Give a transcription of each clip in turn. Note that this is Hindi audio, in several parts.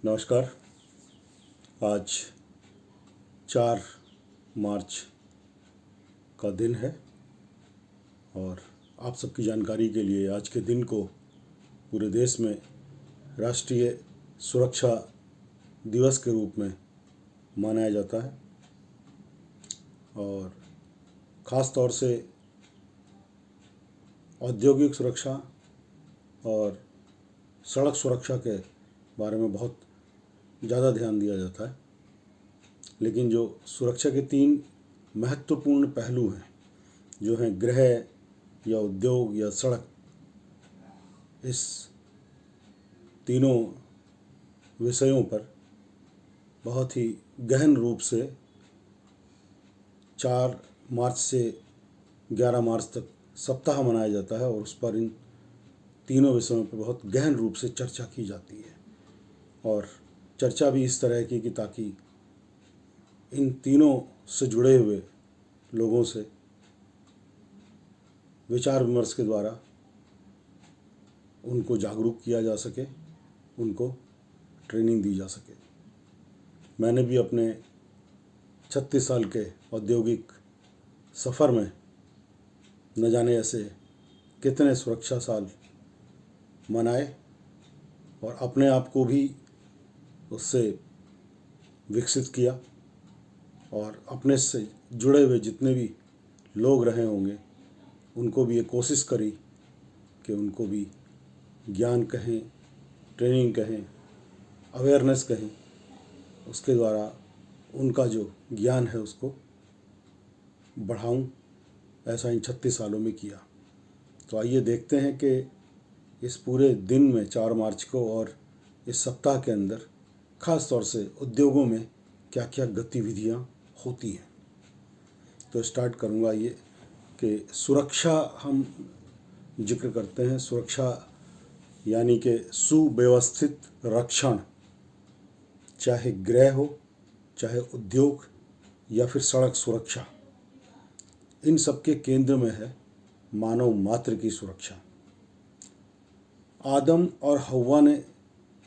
नमस्कार। आज 4 मार्च का दिन है और आप सबकी जानकारी के लिए आज के दिन को पूरे देश में राष्ट्रीय सुरक्षा दिवस के रूप में मनाया जाता है और ख़ास तौर से औद्योगिक सुरक्षा और सड़क सुरक्षा के बारे में बहुत ज़्यादा ध्यान दिया जाता है। लेकिन जो सुरक्षा के 3 महत्वपूर्ण पहलू हैं, जो हैं गृह या उद्योग या सड़क, इस तीनों विषयों पर बहुत ही गहन रूप से 4 मार्च से 11 मार्च तक सप्ताह मनाया जाता है और उस पर इन तीनों विषयों पर बहुत गहन रूप से चर्चा की जाती है। और चर्चा भी इस तरह की कि ताकि इन तीनों से जुड़े हुए लोगों से विचार विमर्श के द्वारा उनको जागरूक किया जा सके, उनको ट्रेनिंग दी जा सके। मैंने भी अपने 36 साल के औद्योगिक सफ़र में न जाने ऐसे कितने सुरक्षा साल मनाए और अपने आप को भी उससे विकसित किया और अपने से जुड़े हुए जितने भी लोग रहे होंगे उनको भी ये कोशिश करी कि उनको भी ज्ञान कहें, ट्रेनिंग कहें, अवेयरनेस कहें, उसके द्वारा उनका जो ज्ञान है उसको बढ़ाऊं। ऐसा इन 36 सालों में किया। तो आइए देखते हैं कि इस पूरे दिन में 4 मार्च को और इस सप्ताह के अंदर ख़ास तौर से उद्योगों में क्या क्या गतिविधियां होती हैं। तो स्टार्ट करूंगा ये कि सुरक्षा हम जिक्र करते हैं। सुरक्षा यानी कि सुव्यवस्थित रक्षण, चाहे गृह हो, चाहे उद्योग या फिर सड़क सुरक्षा, इन सब के केंद्र में है मानव मात्र की सुरक्षा। आदम और हव्वा ने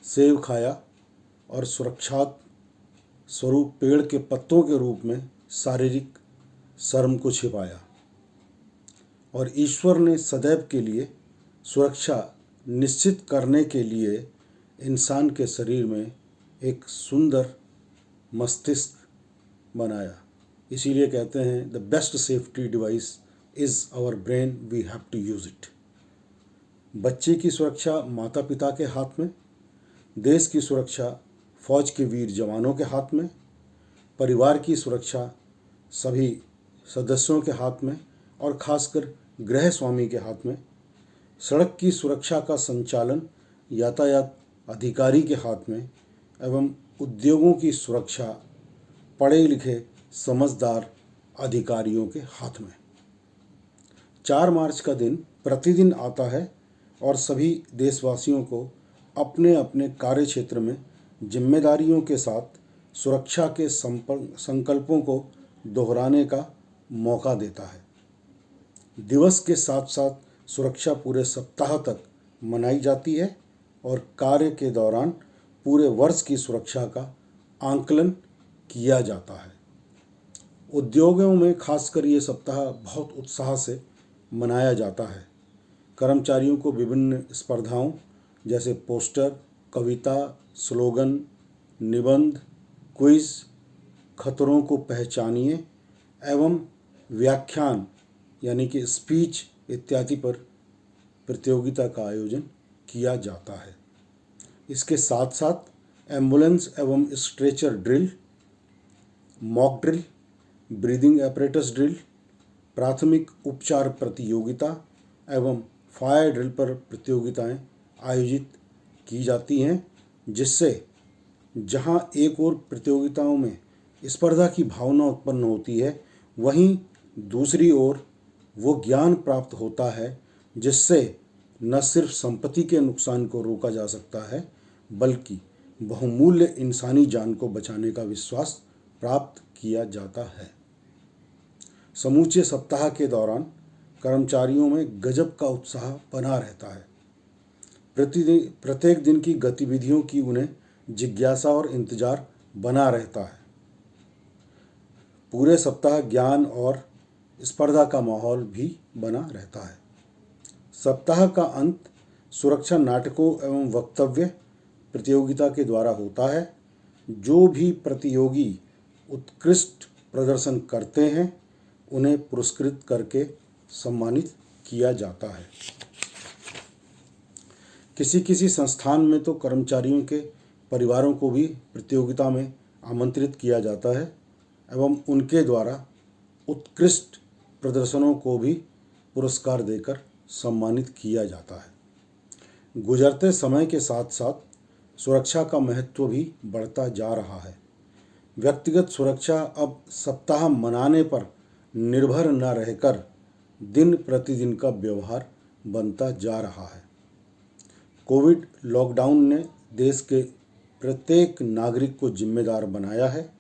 सेब खाया और सुरक्षात्मक स्वरूप पेड़ के पत्तों के रूप में शारीरिक शर्म को छिपाया और ईश्वर ने सदैव के लिए सुरक्षा निश्चित करने के लिए इंसान के शरीर में एक सुंदर मस्तिष्क बनाया। इसीलिए कहते हैं the best safety device is our brain, we have to use it. बच्चे की सुरक्षा माता पिता के हाथ में, देश की सुरक्षा फौज के वीर जवानों के हाथ में, परिवार की सुरक्षा सभी सदस्यों के हाथ में और खासकर गृह स्वामी के हाथ में, सड़क की सुरक्षा का संचालन यातायात अधिकारी के हाथ में एवं उद्योगों की सुरक्षा पढ़े लिखे समझदार अधिकारियों के हाथ में। 4 मार्च का दिन प्रतिदिन आता है और सभी देशवासियों को अपने अपने कार्य क्षेत्र में जिम्मेदारियों के साथ सुरक्षा के संकल्पों को दोहराने का मौका देता है। दिवस के साथ साथ सुरक्षा पूरे सप्ताह तक मनाई जाती है और कार्य के दौरान पूरे वर्ष की सुरक्षा का आंकलन किया जाता है। उद्योगों में खासकर ये सप्ताह बहुत उत्साह से मनाया जाता है। कर्मचारियों को विभिन्न स्पर्धाओं जैसे पोस्टर, कविता, स्लोगन, निबंध, क्विज, खतरों को पहचानिए एवं व्याख्यान यानी कि स्पीच इत्यादि पर प्रतियोगिता का आयोजन किया जाता है। इसके साथ साथ एम्बुलेंस एवं stretcher drill, mock drill, breathing apparatus drill, प्राथमिक उपचार प्रतियोगिता एवं फायर ड्रिल पर प्रतियोगिताएं आयोजित की जाती हैं, जिससे जहां एक और प्रतियोगिताओं में स्पर्धा की भावना उत्पन्न होती है, वहीं दूसरी ओर वो ज्ञान प्राप्त होता है जिससे न सिर्फ संपत्ति के नुकसान को रोका जा सकता है बल्कि बहुमूल्य इंसानी जान को बचाने का विश्वास प्राप्त किया जाता है। समूचे सप्ताह के दौरान कर्मचारियों में गजब का उत्साह बना रहता है। प्रत्येक दिन की गतिविधियों की उन्हें जिज्ञासा और इंतजार बना रहता है। पूरे सप्ताह ज्ञान और स्पर्धा का माहौल भी बना रहता है। सप्ताह का अंत सुरक्षा नाटकों एवं वक्तव्य प्रतियोगिता के द्वारा होता है। जो भी प्रतियोगी उत्कृष्ट प्रदर्शन करते हैं उन्हें पुरस्कृत करके सम्मानित किया जाता है। किसी किसी संस्थान में तो कर्मचारियों के परिवारों को भी प्रतियोगिता में आमंत्रित किया जाता है एवं उनके द्वारा उत्कृष्ट प्रदर्शनों को भी पुरस्कार देकर सम्मानित किया जाता है। गुजरते समय के साथ साथ सुरक्षा का महत्व भी बढ़ता जा रहा है। व्यक्तिगत सुरक्षा अब सप्ताह मनाने पर निर्भर न रहकर दिन प्रतिदिन का व्यवहार बनता जा रहा है। कोविड लॉकडाउन ने देश के प्रत्येक नागरिक को जिम्मेदार बनाया है।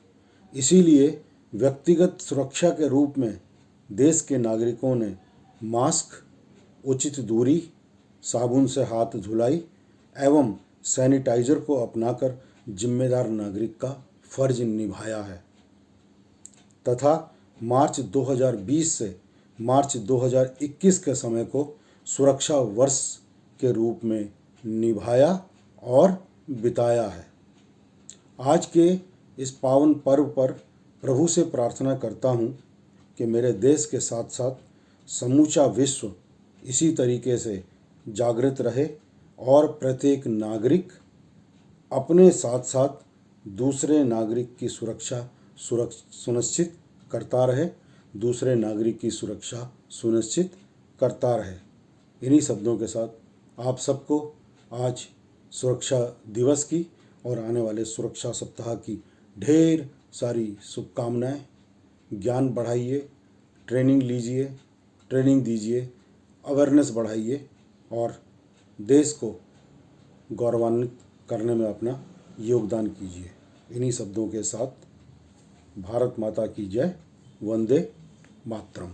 इसीलिए व्यक्तिगत सुरक्षा के रूप में देश के नागरिकों ने मास्क, उचित दूरी, साबुन से हाथ धुलाई एवं सैनिटाइजर को अपनाकर जिम्मेदार नागरिक का फर्ज निभाया है तथा मार्च 2020 से मार्च 2021 के समय को सुरक्षा वर्ष के रूप में निभाया और बिताया है। आज के इस पावन पर्व पर प्रभु से प्रार्थना करता हूँ कि मेरे देश के साथ साथ समूचा विश्व इसी तरीके से जागृत रहे और प्रत्येक नागरिक अपने साथ साथ दूसरे नागरिक की सुरक्षा सुनिश्चित करता रहे, दूसरे नागरिक की सुरक्षा सुनिश्चित करता रहे। इन्हीं शब्दों के साथ आप सबको आज सुरक्षा दिवस की और आने वाले सुरक्षा सप्ताह की ढेर सारी शुभकामनाएं। ज्ञान बढ़ाइए, ट्रेनिंग लीजिए, ट्रेनिंग दीजिए, अवेयरनेस बढ़ाइए और देश को गौरवान्वित करने में अपना योगदान कीजिए। इन्हीं शब्दों के साथ भारत माता की जय। वंदे मातरम।